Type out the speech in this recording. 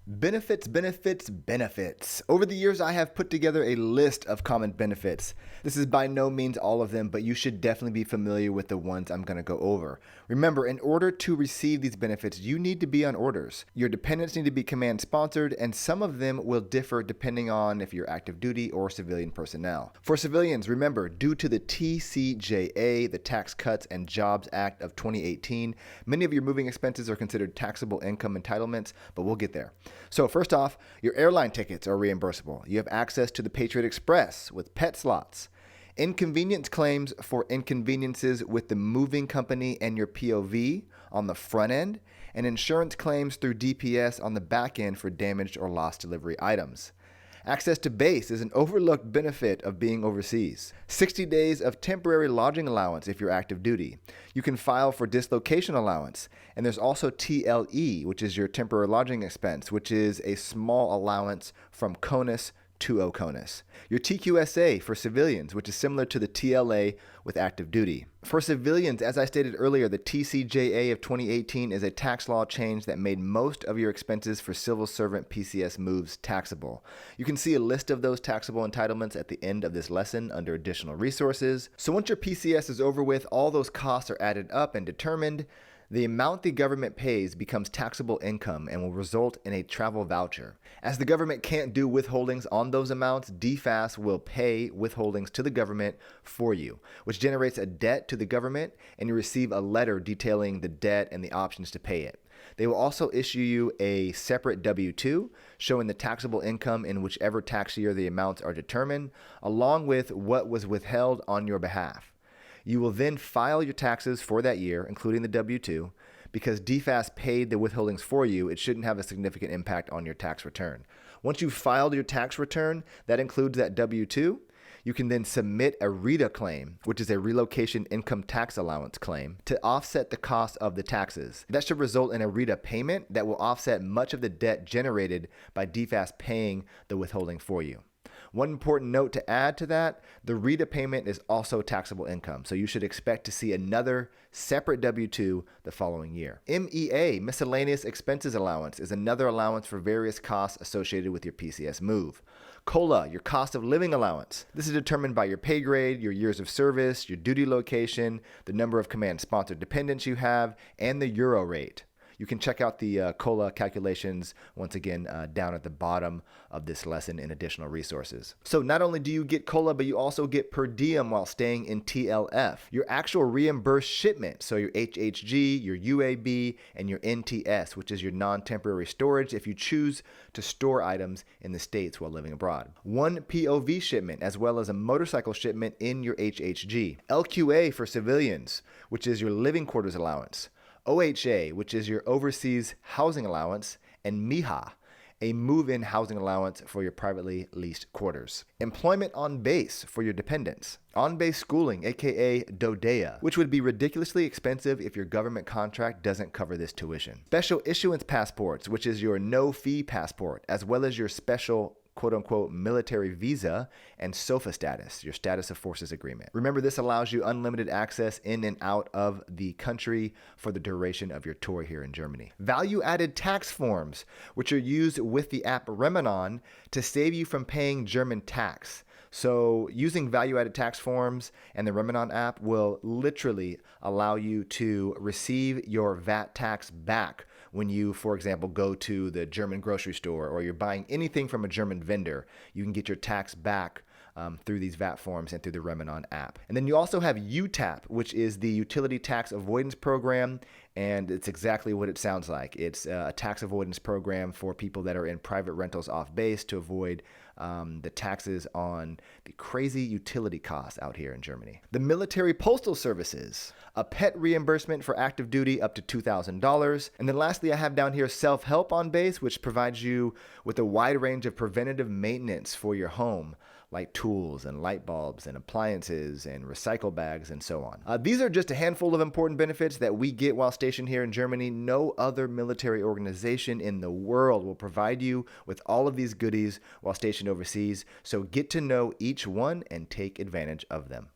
Benefits, benefits, benefits. Over the years, I have put together a list of common benefits. This is by no means all of them, but you should definitely be familiar with the ones I'm going to go over. Remember, in order to receive these benefits, you need to be on orders. Your dependents need to be command sponsored, and some of them will differ depending on if you're active duty or civilian personnel. For civilians, remember, due to the TCJA, the Tax Cuts and Jobs Act of 2018, many of your moving expenses are considered taxable income entitlements, but we'll get there. So first off, your airline tickets are reimbursable. You have access to the Patriot Express with pet slots. Inconvenience claims for inconveniences with the moving company and your POV on the front end, and insurance claims through DPS on the back end for damaged or lost delivery items. Access to base is an overlooked benefit of being overseas. 60 days of temporary lodging allowance if you're active duty. You can file for dislocation allowance. And there's also TLE, which is your temporary lodging expense, which is a small allowance from CONUS to OCONUS. Your TQSA for civilians, which is similar to the TLA with active duty. For civilians, as I stated earlier, the TCJA of 2018 is a tax law change that made most of your expenses for civil servant PCS moves taxable. You can see a list of those taxable entitlements at the end of this lesson under additional resources. So once your PCS is over with, all those costs are added up and determined. The amount the government pays becomes taxable income and will result in a travel voucher. As the government can't do withholdings on those amounts, DFAS will pay withholdings to the government for you, which generates a debt to the government, and you receive a letter detailing the debt and the options to pay it. They will also issue you a separate W-2 showing the taxable income in whichever tax year the amounts are determined, along with what was withheld on your behalf. You will then file your taxes for that year, including the W-2. Because DFAS paid the withholdings for you, it shouldn't have a significant impact on your tax return. Once you've filed your tax return, that includes that W-2, you can then submit a RETA claim, which is a relocation income tax allowance claim, to offset the cost of the taxes. That should result in a RETA payment that will offset much of the debt generated by DFAS paying the withholding for you. One important note to add to that, the RETA payment is also taxable income, so you should expect to see another separate W-2 the following year. MEA, Miscellaneous Expenses Allowance, is another allowance for various costs associated with your PCS move. COLA, your cost of living allowance. This is determined by your pay grade, your years of service, your duty location, the number of command-sponsored dependents you have, and the euro rate. You can check out the COLA calculations once again down at the bottom of this lesson in additional resources. So not only do you get COLA, but you also get per diem while staying in TLF. Your actual reimbursed shipment, so your HHG, your UAB, and your NTS, which is your non-temporary storage if you choose to store items in the States while living abroad. One POV shipment, as well as a motorcycle shipment in your HHG. LQA for civilians, which is your living quarters allowance. OHA, which is your overseas housing allowance, and MIHA, a move-in housing allowance for your privately leased quarters. Employment on base for your dependents. On-base schooling, aka DODEA, which would be ridiculously expensive if your government contract doesn't cover this tuition. Special issuance passports, which is your no-fee passport, as well as your special quote-unquote military visa and SOFA status, your status of forces agreement. Remember, this allows you unlimited access in and out of the country for the duration of your tour here in Germany. Value-added tax forms, which are used with the app Remanon to save you from paying German tax. So using value-added tax forms and the Remanon app will literally allow you to receive your VAT tax back when you, for example, go to the German grocery store or you're buying anything from a German vendor. You can get your tax back through these VAT forms and through the Remanon app. And then you also have UTAP, which is the Utility Tax Avoidance Program, and it's exactly what it sounds like. It's a tax avoidance program for people that are in private rentals off base to avoid the taxes on the crazy utility costs out here in Germany. The Military Postal Services, a pet reimbursement for active duty up to $2,000. And then lastly, I have down here self-help on base, which provides you with a wide range of preventative maintenance for your home, like tools and light bulbs and appliances and recycle bags and so on. These are just a handful of important benefits that we get while stationed here in Germany. No other military organization in the world will provide you with all of these goodies while stationed overseas, so get to know each one and take advantage of them.